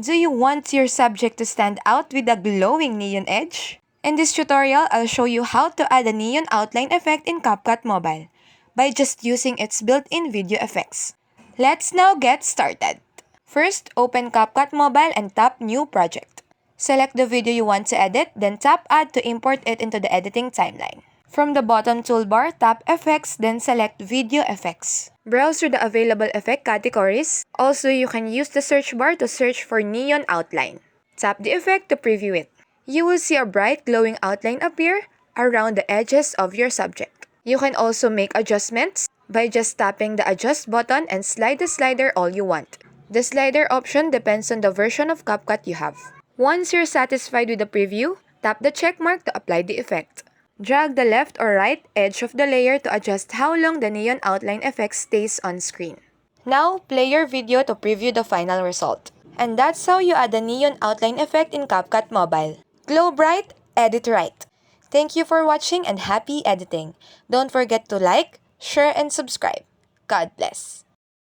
Do you want your subject to stand out with a glowing neon edge? In this tutorial, I'll show you how to add a neon outline effect in CapCut Mobile by just using its built-in video effects. Let's now get started. First, open CapCut Mobile and tap New Project. Select the video you want to edit, then tap Add to import it into the editing timeline. From the bottom toolbar, tap Effects, then select Video Effects. Browse through the available effect categories. Also, you can use the search bar to search for neon outline. Tap the effect to preview it. You will see a bright glowing outline appear around the edges of your subject. You can also make adjustments by just tapping the Adjust button and slide the slider all you want. The slider option depends on the version of CapCut you have. Once you're satisfied with the preview, tap the check mark to apply the effect. Drag the left or right edge of the layer to adjust how long the neon outline effect stays on screen. Now, play your video to preview the final result. And that's how you add a neon outline effect in CapCut Mobile. Glow bright, edit right. Thank you for watching and happy editing. Don't forget to like, share, and subscribe. God bless.